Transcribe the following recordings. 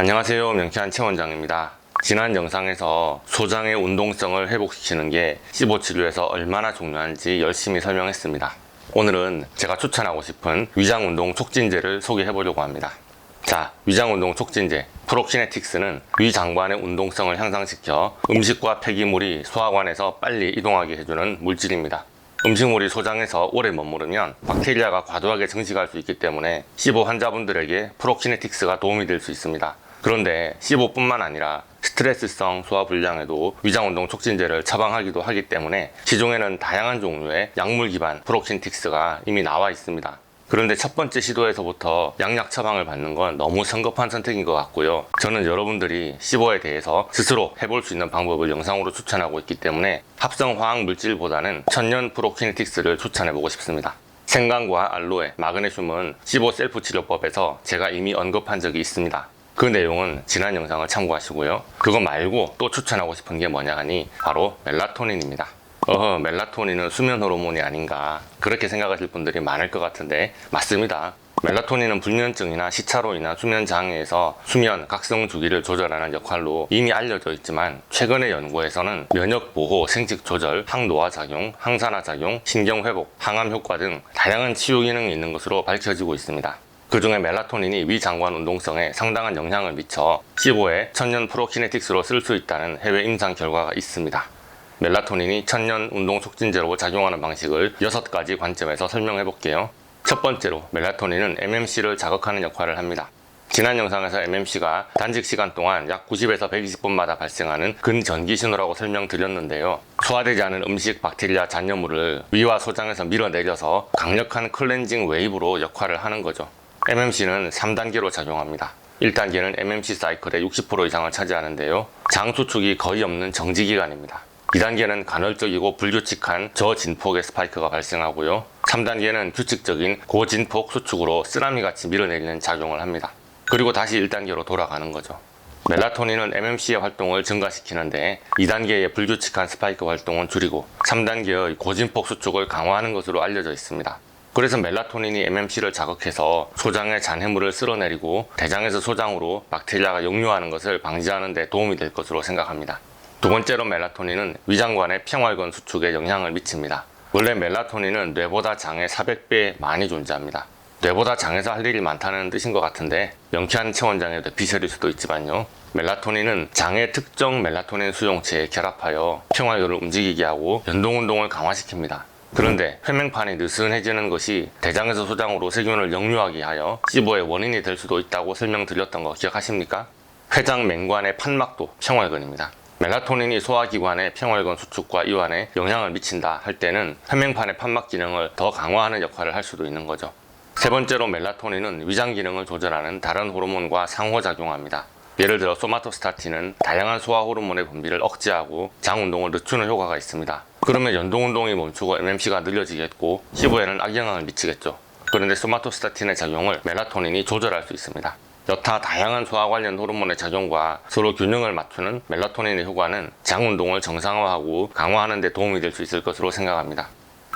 안녕하세요, 명쾌한 최 원장입니다. 지난 영상에서 소장의 운동성을 회복시키는 게 시보 치료에서 얼마나 중요한지 열심히 설명했습니다. 오늘은 제가 추천하고 싶은 위장운동 촉진제를 소개해 보려고 합니다. 자, 위장운동 촉진제 프로키네틱스는 위장관의 운동성을 향상시켜 음식과 폐기물이 소화관에서 빨리 이동하게 해주는 물질입니다. 음식물이 소장에서 오래 머무르면 박테리아가 과도하게 증식할 수 있기 때문에 시보 환자분들에게 프로키네틱스가 도움이 될 수 있습니다. 그런데 시보뿐만 아니라 스트레스성 소화불량에도 위장운동 촉진제를 처방하기도 하기 때문에 시중에는 다양한 종류의 약물 기반 프로키네틱스가 이미 나와 있습니다. 그런데 첫 번째 시도에서부터 약약 처방을 받는 건 너무 성급한 선택인 것 같고요. 저는 여러분들이 시보에 대해서 스스로 해볼 수 있는 방법을 영상으로 추천하고 있기 때문에 합성 화학 물질보다는 천연 프로키네틱스를 추천해보고 싶습니다. 생강과 알로에, 마그네슘은 시보 셀프 치료법에서 제가 이미 언급한 적이 있습니다. 그 내용은 지난 영상을 참고하시고요. 그거 말고 또 추천하고 싶은 게 뭐냐 하니 바로 멜라토닌입니다. 멜라토닌은 수면 호르몬이 아닌가 그렇게 생각하실 분들이 많을 것 같은데 맞습니다. 멜라토닌은 불면증이나 시차로 인한 수면 장애에서 수면 각성 주기를 조절하는 역할로 이미 알려져 있지만 최근의 연구에서는 면역 보호, 생식 조절, 항노화 작용, 항산화 작용, 신경 회복, 항암 효과 등 다양한 치유 기능이 있는 것으로 밝혀지고 있습니다. 그 중에 멜라토닌이 위장관 운동성에 상당한 영향을 미쳐 시보에 천연 프로키네틱스로 쓸 수 있다는 해외 임상 결과가 있습니다. 멜라토닌이 천연 운동 촉진제로 작용하는 방식을 6가지 관점에서 설명해 볼게요. 첫 번째로 멜라토닌은 MMC를 자극하는 역할을 합니다. 지난 영상에서 MMC가 단식 시간 동안 약 90에서 120분마다 발생하는 근전기 신호라고 설명드렸는데요. 소화되지 않은 음식, 박테리아, 잔여물을 위와 소장에서 밀어내려서 강력한 클렌징 웨이브로 역할을 하는 거죠. MMC는 3단계로 작용합니다. 1단계는 MMC 사이클의 60% 이상을 차지하는데요. 장 수축이 거의 없는 정지 기간입니다. 2단계는 간헐적이고 불규칙한 저진폭의 스파이크가 발생하고요. 3단계는 규칙적인 고진폭 수축으로 쓰나미같이 밀어내리는 작용을 합니다. 그리고 다시 1단계로 돌아가는 거죠. 멜라토닌은 MMC의 활동을 증가시키는데 2단계의 불규칙한 스파이크 활동은 줄이고 3단계의 고진폭 수축을 강화하는 것으로 알려져 있습니다. 그래서 멜라토닌이 MMC를 자극해서 소장의 잔해물을 쓸어내리고 대장에서 소장으로 박테리아가 역류하는 것을 방지하는 데 도움이 될 것으로 생각합니다. 두 번째로 멜라토닌은 위장관의 평활근 수축에 영향을 미칩니다. 원래 멜라토닌은 뇌보다 장의 400배 많이 존재합니다. 뇌보다 장에서 할 일이 많다는 뜻인 것 같은데 명쾌한 체원장의 뇌피셜일 수도 있지만요. 멜라토닌은 장의 특정 멜라토닌 수용체에 결합하여 평활근을 움직이게 하고 연동운동을 강화시킵니다. 그런데 회맹판이 느슨해지는 것이 대장에서 소장으로 세균을 역류하게 하여 시보의 원인이 될 수도 있다고 설명드렸던 거 기억하십니까? 회장 맹관의 판막도 평활근입니다. 멜라토닌이 소화기관의 평활근 수축과 이완에 영향을 미친다 할 때는 회맹판의 판막 기능을 더 강화하는 역할을 할 수도 있는 거죠. 세 번째로 멜라토닌은 위장 기능을 조절하는 다른 호르몬과 상호작용합니다. 예를 들어 소마토스타틴은 다양한 소화 호르몬의 분비를 억제하고 장 운동을 늦추는 효과가 있습니다. 그러면 연동 운동이 멈추고 MMC가 늘려지겠고 시보에는 악영향을 미치겠죠. 그런데 소마토스타틴의 작용을 멜라토닌이 조절할 수 있습니다. 여타 다양한 소화 관련 호르몬의 작용과 서로 균형을 맞추는 멜라토닌의 효과는 장 운동을 정상화하고 강화하는 데 도움이 될 수 있을 것으로 생각합니다.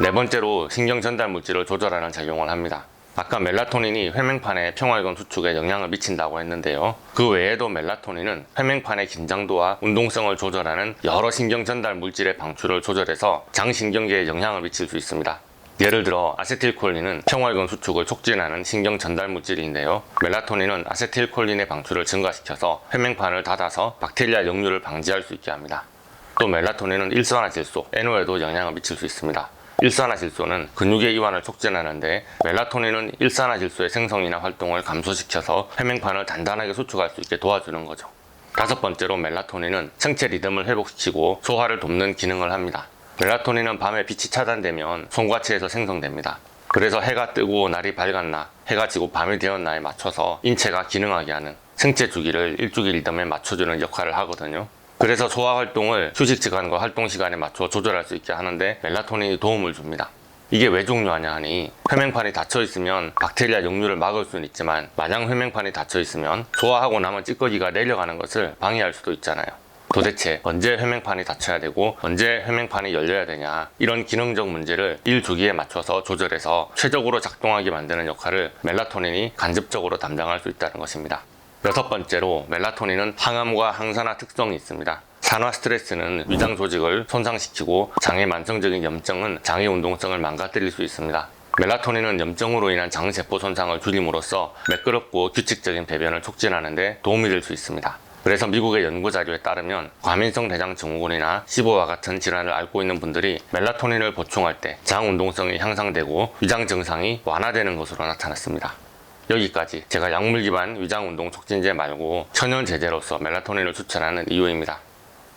네 번째로 신경 전달 물질을 조절하는 작용을 합니다. 아까 멜라토닌이 회맹판의 평활근 수축에 영향을 미친다고 했는데요. 그 외에도 멜라토닌은 회맹판의 긴장도와 운동성을 조절하는 여러 신경 전달 물질의 방출을 조절해서 장신경계에 영향을 미칠 수 있습니다. 예를 들어 아세틸콜린은 평활근 수축을 촉진하는 신경 전달 물질인데요. 멜라토닌은 아세틸콜린의 방출을 증가시켜서 회맹판을 닫아서 박테리아 역류를 방지할 수 있게 합니다. 또 멜라토닌은 일산화질소, NO에도 영향을 미칠 수 있습니다. 일산화질소는 근육의 이완을 촉진하는데 멜라토닌은 일산화질소의 생성이나 활동을 감소시켜서 회맹판을 단단하게 수축할 수 있게 도와주는 거죠. 다섯 번째로 멜라토닌은 생체 리듬을 회복시키고 소화를 돕는 기능을 합니다. 멜라토닌은 밤에 빛이 차단되면 송과체에서 생성됩니다. 그래서 해가 뜨고 날이 밝았나, 해가 지고 밤이 되었나에 맞춰서 인체가 기능하게 하는 생체 주기를 일주기 리듬에 맞춰주는 역할을 하거든요. 그래서 소화 활동을 휴식 시간과 활동 시간에 맞춰 조절할 수 있게 하는데 멜라토닌이 도움을 줍니다. 이게 왜 중요하냐 하니 회맹판이 닫혀 있으면 박테리아 역류를 막을 수는 있지만 만약 회맹판이 닫혀 있으면 소화하고 남은 찌꺼기가 내려가는 것을 방해할 수도 있잖아요. 도대체 언제 회맹판이 닫혀야 되고 언제 회맹판이 열려야 되냐, 이런 기능적 문제를 일 주기에 맞춰서 조절해서 최적으로 작동하게 만드는 역할을 멜라토닌이 간접적으로 담당할 수 있다는 것입니다. 여섯 번째로 멜라토닌은 항암과 항산화 특성이 있습니다. 산화 스트레스는 위장 조직을 손상시키고 장의 만성적인 염증은 장의 운동성을 망가뜨릴 수 있습니다. 멜라토닌은 염증으로 인한 장세포 손상을 줄임으로써 매끄럽고 규칙적인 배변을 촉진하는 데 도움이 될 수 있습니다. 그래서 미국의 연구 자료에 따르면 과민성 대장 증후군이나 시보와 같은 질환을 앓고 있는 분들이 멜라토닌을 보충할 때 장 운동성이 향상되고 위장 증상이 완화되는 것으로 나타났습니다. 여기까지 제가 약물 기반 위장 운동 촉진제 말고 천연 제제로서 멜라토닌을 추천하는 이유입니다.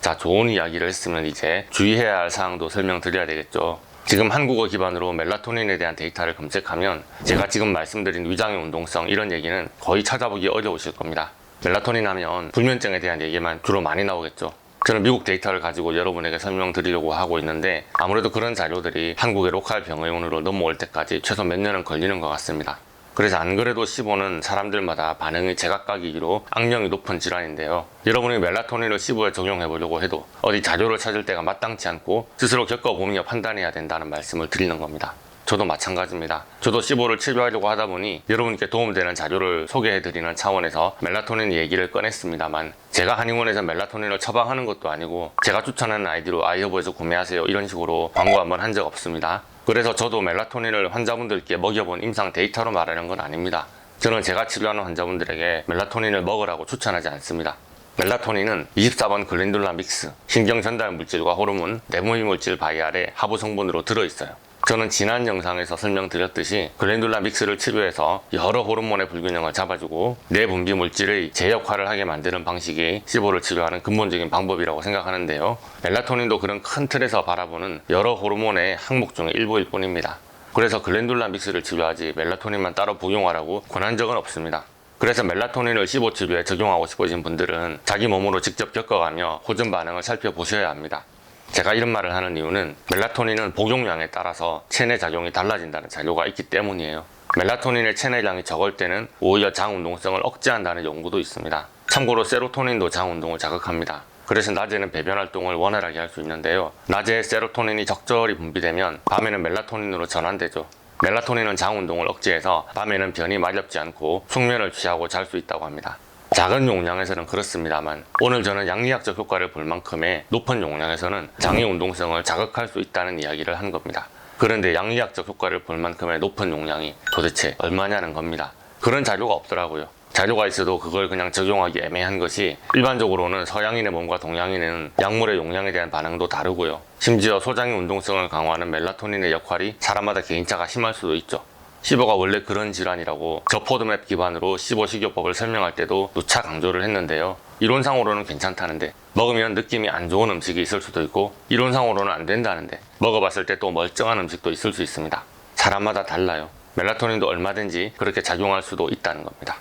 자, 좋은 이야기를 했으면 이제 주의해야 할 사항도 설명드려야 되겠죠. 지금 한국어 기반으로 멜라토닌에 대한 데이터를 검색하면 제가 지금 말씀드린 위장의 운동성 이런 얘기는 거의 찾아보기 어려우실 겁니다. 멜라토닌 하면 불면증에 대한 얘기만 주로 많이 나오겠죠. 저는 미국 데이터를 가지고 여러분에게 설명드리려고 하고 있는데 아무래도 그런 자료들이 한국의 로컬 병의원으로 넘어올 때까지 최소 몇 년은 걸리는 것 같습니다. 그래서 안 그래도 시보는 사람들마다 반응이 제각각이기로 악명이 높은 질환인데요. 여러분이 멜라토닌을 시보에 적용해 보려고 해도 어디 자료를 찾을 때가 마땅치 않고 스스로 겪어보며 판단해야 된다는 말씀을 드리는 겁니다. 저도 마찬가지입니다. 저도 시보를 치료하려고 하다 보니 여러분께 도움되는 자료를 소개해드리는 차원에서 멜라토닌 얘기를 꺼냈습니다만 제가 한의원에서 멜라토닌을 처방하는 것도 아니고 제가 추천하는 아이디로 아이허브에서 구매하세요 이런 식으로 광고 한번 한 적 없습니다. 그래서 저도 멜라토닌을 환자분들께 먹여본 임상 데이터로 말하는 건 아닙니다. 저는 제가 치료하는 환자분들에게 멜라토닌을 먹으라고 추천하지 않습니다. 멜라토닌은 24번 글렌듈라 믹스, 신경 전달 물질과 호르몬, 내부의 물질 바이알의 하부 성분으로 들어있어요. 저는 지난 영상에서 설명드렸듯이 글렌듈라 믹스를 치료해서 여러 호르몬의 불균형을 잡아주고 내분비 물질의 제 역할을 하게 만드는 방식이 시보를 치료하는 근본적인 방법이라고 생각하는데요. 멜라토닌도 그런 큰 틀에서 바라보는 여러 호르몬의 항목 중의 일부일 뿐입니다. 그래서 글렌듈라 믹스를 치료하지 멜라토닌만 따로 복용하라고 권한 적은 없습니다. 그래서 멜라토닌을 시보 치료에 적용하고 싶으신 분들은 자기 몸으로 직접 겪어가며 호전 반응을 살펴보셔야 합니다. 제가 이런 말을 하는 이유는 멜라토닌은 복용량에 따라서 체내 작용이 달라진다는 자료가 있기 때문이에요. 멜라토닌의 체내량이 적을 때는 오히려 장 운동성을 억제한다는 연구도 있습니다. 참고로 세로토닌도 장 운동을 자극합니다. 그래서 낮에는 배변 활동을 원활하게 할 수 있는데요. 낮에 세로토닌이 적절히 분비되면 밤에는 멜라토닌으로 전환되죠. 멜라토닌은 장 운동을 억제해서 밤에는 변이 마렵지 않고 숙면을 취하고 잘 수 있다고 합니다. 작은 용량에서는 그렇습니다만 오늘 저는 양리학적 효과를 볼 만큼의 높은 용량에서는 장의 운동성을 자극할 수 있다는 이야기를 한 겁니다. 그런데 양리학적 효과를 볼 만큼의 높은 용량이 도대체 얼마냐는 겁니다. 그런 자료가 없더라고요. 자료가 있어도 그걸 그냥 적용하기 애매한 것이 일반적으로는 서양인의 몸과 동양인은 약물의 용량에 대한 반응도 다르고요. 심지어 소장의 운동성을 강화하는 멜라토닌의 역할이 사람마다 개인차가 심할 수도 있죠. 시보가 원래 그런 질환이라고 저 포드맵 기반으로 시보 식이요법을 설명할 때도 누차 강조를 했는데요. 이론상으로는 괜찮다는데 먹으면 느낌이 안 좋은 음식이 있을 수도 있고 이론상으로는 안 된다는데 먹어봤을 때 또 멀쩡한 음식도 있을 수 있습니다. 사람마다 달라요. 멜라토닌도 얼마든지 그렇게 작용할 수도 있다는 겁니다.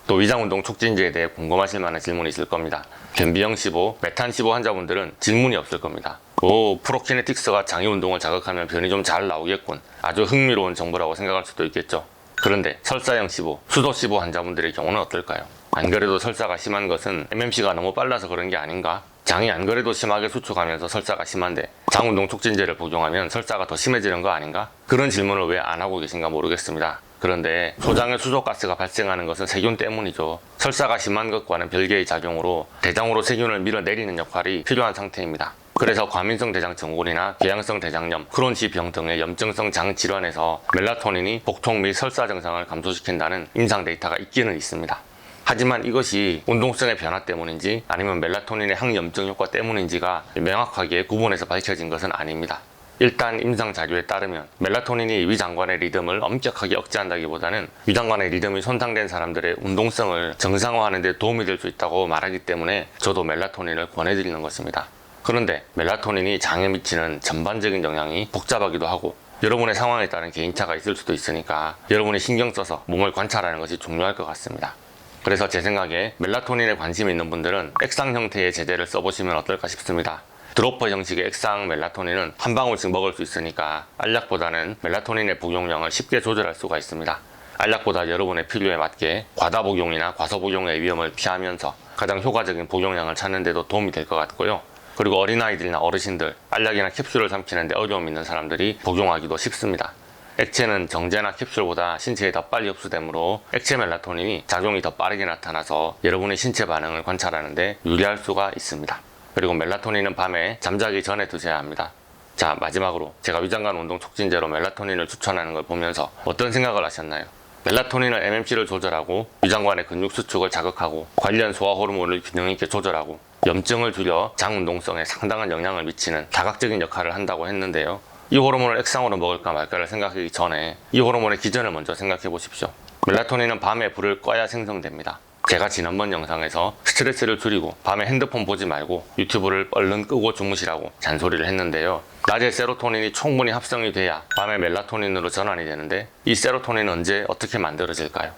또 위장운동 촉진제에 대해 궁금하실 만한 질문이 있을 겁니다. 변비형 시보, 메탄 시보 환자분들은 질문이 없을 겁니다. 프로키네틱스가 장의 운동을 자극하면 변이 좀 잘 나오겠군. 아주 흥미로운 정보라고 생각할 수도 있겠죠. 그런데 설사형 시보, 수도 시보 환자분들의 경우는 어떨까요? 안 그래도 설사가 심한 것은 MMC가 너무 빨라서 그런 게 아닌가? 장이 안 그래도 심하게 수축하면서 설사가 심한데 장 운동 촉진제를 복용하면 설사가 더 심해지는 거 아닌가? 그런 질문을 왜 안 하고 계신가 모르겠습니다. 그런데 소장에 수족가스가 발생하는 것은 세균 때문이죠. 설사가 심한 것과는 별개의 작용으로 대장으로 세균을 밀어내리는 역할이 필요한 상태입니다. 그래서 과민성 대장 증후군이나 궤양성 대장염, 크론시 병 등의 염증성 장 질환에서 멜라토닌이 복통 및 설사 증상을 감소시킨다는 임상 데이터가 있기는 있습니다. 하지만 이것이 운동성의 변화 때문인지 아니면 멜라토닌의 항염증 효과 때문인지가 명확하게 구분해서 밝혀진 것은 아닙니다. 일단 임상 자료에 따르면 멜라토닌이 위장관의 리듬을 엄격하게 억제한다기보다는 위장관의 리듬이 손상된 사람들의 운동성을 정상화하는 데 도움이 될 수 있다고 말하기 때문에 저도 멜라토닌을 권해드리는 것입니다. 그런데 멜라토닌이 장에 미치는 전반적인 영향이 복잡하기도 하고 여러분의 상황에 따른 개인차가 있을 수도 있으니까 여러분이 신경 써서 몸을 관찰하는 것이 중요할 것 같습니다. 그래서 제 생각에 멜라토닌에 관심이 있는 분들은 액상 형태의 제제를 써보시면 어떨까 싶습니다. 드로퍼 형식의 액상 멜라토닌은 한 방울씩 먹을 수 있으니까 알약보다는 멜라토닌의 복용량을 쉽게 조절할 수가 있습니다. 알약보다 여러분의 필요에 맞게 과다 복용이나 과소 복용의 위험을 피하면서 가장 효과적인 복용량을 찾는 데도 도움이 될 것 같고요. 그리고 어린아이들이나 어르신들, 알약이나 캡슐을 삼키는 데 어려움 있는 사람들이 복용하기도 쉽습니다. 액체는 정제나 캡슐보다 신체에 더 빨리 흡수되므로 액체 멜라토닌이 작용이 더 빠르게 나타나서 여러분의 신체 반응을 관찰하는데 유리할 수가 있습니다. 그리고 멜라토닌은 밤에 잠자기 전에 드셔야 합니다. 자, 마지막으로 제가 위장관 운동 촉진제로 멜라토닌을 추천하는 걸 보면서 어떤 생각을 하셨나요? 멜라토닌은 MMC를 조절하고 위장관의 근육 수축을 자극하고 관련 소화 호르몬을 균형 있게 조절하고 염증을 줄여 장 운동성에 상당한 영향을 미치는 다각적인 역할을 한다고 했는데요. 이 호르몬을 액상으로 먹을까 말까를 생각하기 전에 이 호르몬의 기전을 먼저 생각해 보십시오. 멜라토닌은 밤에 불을 꺼야 생성됩니다. 제가 지난번 영상에서 스트레스를 줄이고 밤에 핸드폰 보지 말고 유튜브를 얼른 끄고 주무시라고 잔소리를 했는데요. 낮에 세로토닌이 충분히 합성이 돼야 밤에 멜라토닌으로 전환이 되는데 이 세로토닌은 언제 어떻게 만들어질까요?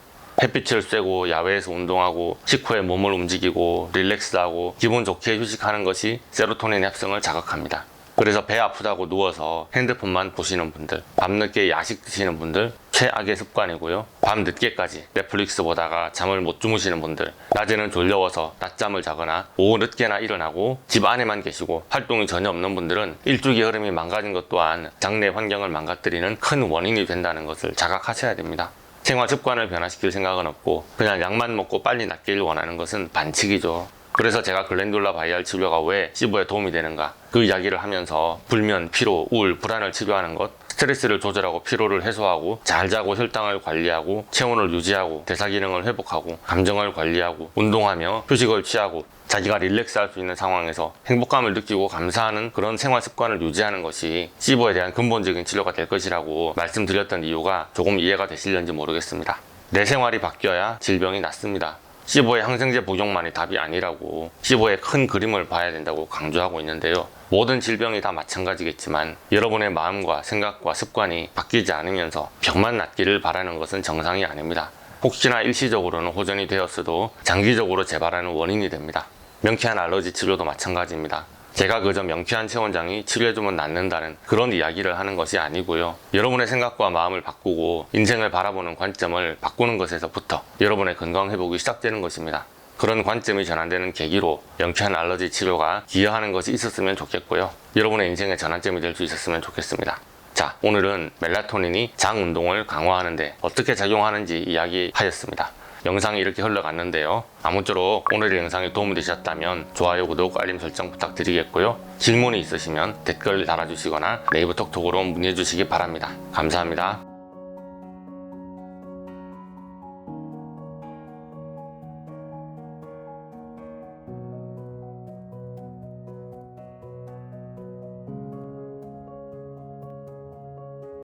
햇빛을 쐬고 야외에서 운동하고 식후에 몸을 움직이고 릴렉스하고 기분 좋게 휴식하는 것이 세로토닌 합성을 자극합니다. 그래서 배 아프다고 누워서 핸드폰만 보시는 분들, 밤늦게 야식 드시는 분들 최악의 습관이고요. 밤 늦게까지 넷플릭스 보다가 잠을 못 주무시는 분들, 낮에는 졸려워서 낮잠을 자거나 오후 늦게나 일어나고 집 안에만 계시고 활동이 전혀 없는 분들은 일주기 흐름이 망가진 것 또한 장내 환경을 망가뜨리는 큰 원인이 된다는 것을 자각하셔야 됩니다. 생활 습관을 변화시킬 생각은 없고 그냥 약만 먹고 빨리 낫기를 원하는 것은 반칙이죠. 그래서 제가 글랜듈라 바이알 치료가 왜 시부에 도움이 되는가 그 이야기를 하면서 불면, 피로, 우울, 불안을 치료하는 것, 스트레스를 조절하고 피로를 해소하고 잘 자고 혈당을 관리하고 체온을 유지하고 대사 기능을 회복하고 감정을 관리하고 운동하며 휴식을 취하고 자기가 릴렉스할 수 있는 상황에서 행복감을 느끼고 감사하는 그런 생활 습관을 유지하는 것이 시부에 대한 근본적인 치료가 될 것이라고 말씀드렸던 이유가 조금 이해가 되실는지 모르겠습니다. 내 생활이 바뀌어야 질병이 낫습니다. 시보의 항생제 복용만이 답이 아니라고 시보의 큰 그림을 봐야 된다고 강조하고 있는데요. 모든 질병이 다 마찬가지겠지만 여러분의 마음과 생각과 습관이 바뀌지 않으면서 병만 낫기를 바라는 것은 정상이 아닙니다. 혹시나 일시적으로는 호전이 되었어도 장기적으로 재발하는 원인이 됩니다. 명쾌한 알러지 치료도 마찬가지입니다. 제가 그저 명쾌한 체온장이 치료해주면 낫는다는 그런 이야기를 하는 것이 아니고요. 여러분의 생각과 마음을 바꾸고 인생을 바라보는 관점을 바꾸는 것에서부터 여러분의 건강 회복이 시작되는 것입니다. 그런 관점이 전환되는 계기로 명쾌한 알러지 치료가 기여하는 것이 있었으면 좋겠고요. 여러분의 인생의 전환점이 될 수 있었으면 좋겠습니다. 자, 오늘은 멜라토닌이 장 운동을 강화하는데 어떻게 작용하는지 이야기하였습니다. 영상이 이렇게 흘러갔는데요. 아무쪼록 오늘의 영상이 도움이 되셨다면 좋아요, 구독, 알림 설정 부탁드리겠고요. 질문이 있으시면 댓글 달아주시거나 네이버 톡톡으로 문의해 주시기 바랍니다. 감사합니다.